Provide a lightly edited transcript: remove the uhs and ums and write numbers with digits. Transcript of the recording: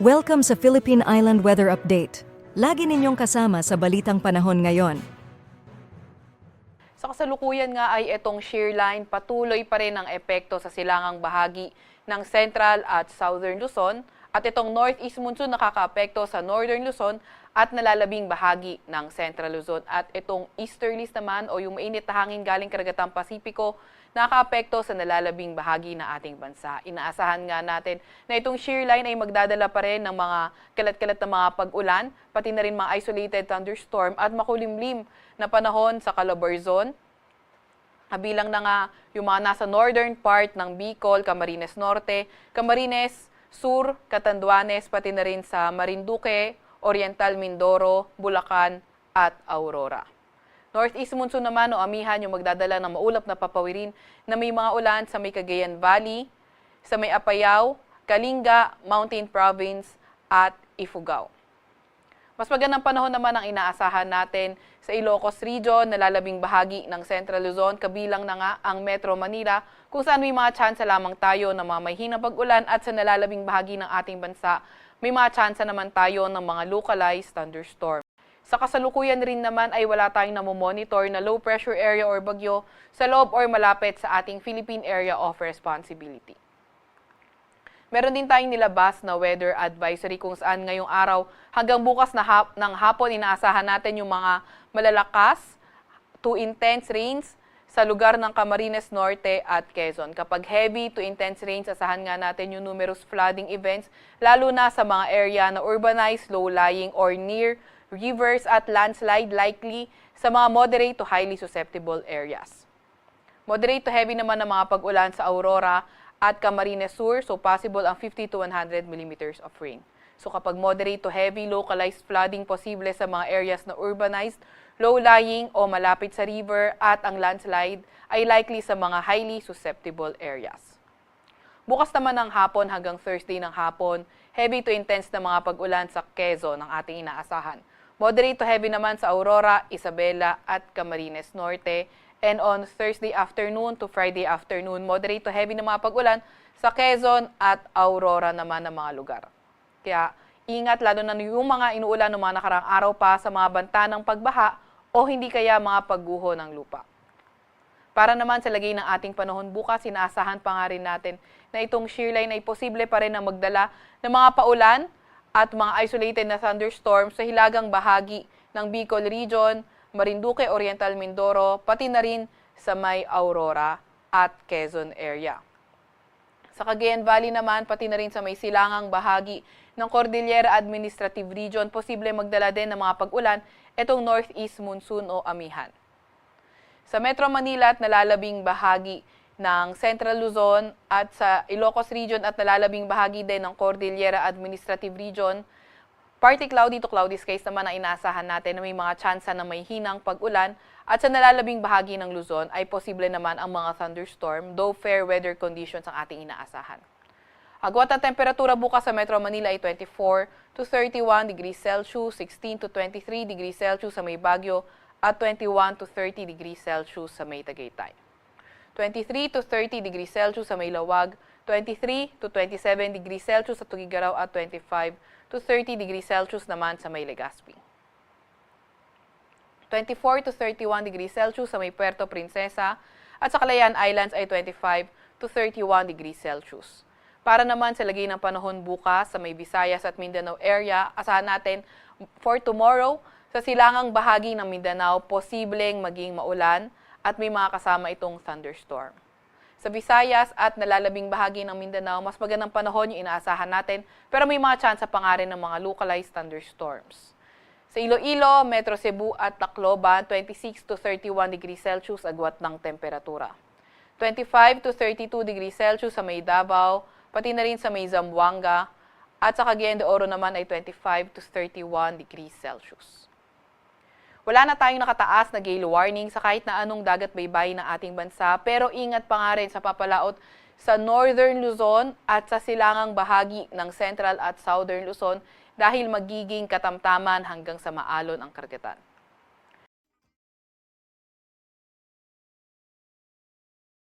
Welcome sa Philippine Island Weather Update. Lagi ninyong kasama sa balitang panahon ngayon. Sa kasalukuyan nga ay itong shear line patuloy pa rin ang epekto sa silangang bahagi ng Central at Southern Luzon at itong Northeast monsoon nakakaapekto sa Northern Luzon at nalalabing bahagi ng Central Luzon at itong easterlies naman o yung mainit na hangin galing karagatang Pasipiko nakaapekto sa nalalabing bahagi ng ating bansa. Inaasahan nga natin na itong shear line ay magdadala pa rin ng mga kalat-kalat na mga pag-ulan, pati na rin mga isolated thunderstorm at makulimlim na panahon sa Calabarzon. Kabilang na nga yung mga nasa northern part ng Bicol, Camarines Norte, Camarines Sur, Catanduanes, pati na rin sa Marinduque, Oriental Mindoro, Bulacan at Aurora. Northeast monsoon naman o amihan yung magdadala ng maulap na papawirin na may mga ulan sa may Cagayan Valley, sa may Apayao, Kalinga, Mountain Province at Ifugao. Mas magandang panahon naman ang inaasahan natin sa Ilocos Region, nalalabing bahagi ng Central Luzon, kabilang na nga ang Metro Manila, kung saan may mga tsansa lamang tayo ng mga mahihinang pag-ulan at sa nalalabing bahagi ng ating bansa, may mga tsansa naman tayo ng mga localized thunderstorm. Sa kasalukuyan rin naman ay wala tayong namomonitor na low pressure area or bagyo sa loob or malapit sa ating Philippine Area of Responsibility. Meron din tayong nilabas na weather advisory kung saan ngayong araw hanggang bukas ng hapon inaasahan natin yung mga malalakas to intense rains sa lugar ng Camarines Norte at Quezon. Kapag heavy to intense rains, asahan nga natin yung numerous flooding events, lalo na sa mga area na urbanized, low-lying or near rivers at landslide likely sa mga moderate to highly susceptible areas. Moderate to heavy naman ang mga pag-ulan sa Aurora at Camarines Sur, so possible ang 50 to 100 millimeters of rain. So kapag moderate to heavy, localized flooding posible sa mga areas na urbanized, low-lying o malapit sa river at ang landslide ay likely sa mga highly susceptible areas. Bukas naman ng hapon hanggang Thursday ng hapon, heavy to intense na mga pag-ulan sa Quezon ang ating inaasahan. Moderate to heavy naman sa Aurora, Isabela at Camarines Norte. And on Thursday afternoon to Friday afternoon, moderate to heavy na mga pag-ulan sa Quezon at Aurora naman ng mga lugar. Kaya ingat lalo na yung mga inuulan ng mga nakaraang araw pa sa mga banta ng pagbaha o hindi kaya mga pagguho ng lupa. Para naman sa lagay ng ating panahon bukas, inaasahan pa nga rin natin na itong shear line ay posible pa rin na magdala ng mga paulan at mga isolated na thunderstorms sa hilagang bahagi ng Bicol Region, Marinduque, Oriental Mindoro, pati na rin sa may Aurora at Quezon area. Sa Cagayan Valley naman, pati na rin sa may silangang bahagi ng Cordillera Administrative Region, posible magdala din ng mga pag-ulan itong Northeast monsoon o amihan. Sa Metro Manila at nalalabing bahagi ng Central Luzon at sa Ilocos Region at nalalabing bahagi din ng Cordillera Administrative Region, partly cloudy to cloudy skies naman ang inaasahan natin na may mga tsansa na may hinang pag-ulan at sa nalalabing bahagi ng Luzon ay posible naman ang mga thunderstorm, though fair weather conditions ang ating inaasahan. Agwat ang temperatura bukas sa Metro Manila ay 24 to 31 degrees Celsius, 16 to 23 degrees Celsius sa may Baguio at 21 to 30 degrees Celsius sa may Tagaytay. 23 to 30 degrees Celsius sa may Lawag, 23 to 27 degrees Celsius sa Tugigaraw at 25 to 30 degrees Celsius naman sa may Legazpi. 24 to 31 degrees Celsius sa may Puerto Princesa at sa Calayan Islands ay 25 to 31 degrees Celsius. Para naman sa lagay ng panahon bukas sa may Visayas at Mindanao area, asahan natin for tomorrow sa silangang bahagi ng Mindanao, posibleng maging maulan at may mga kasama itong thunderstorm. Sa Visayas at nalalabing bahagi ng Mindanao, mas magandang panahon yung inaasahan natin, pero may mga tsansa pa nga rin ng mga localized thunderstorms. Sa Iloilo, Metro Cebu at Tacloban, 26 to 31 degrees Celsius agwat ng temperatura. 25 to 32 degrees Celsius sa may Davao, pati na rin sa may Zamboanga, at sa Cagayan de Oro naman ay 25 to 31 degrees Celsius. Wala na tayong nakataas na gale warning sa kahit na anong dagat baybayin ng ating bansa, pero ingat pa nga rin sa papalaot sa Northern Luzon at sa silangang bahagi ng Central at Southern Luzon dahil magiging katamtaman hanggang sa maalon ang karagatan.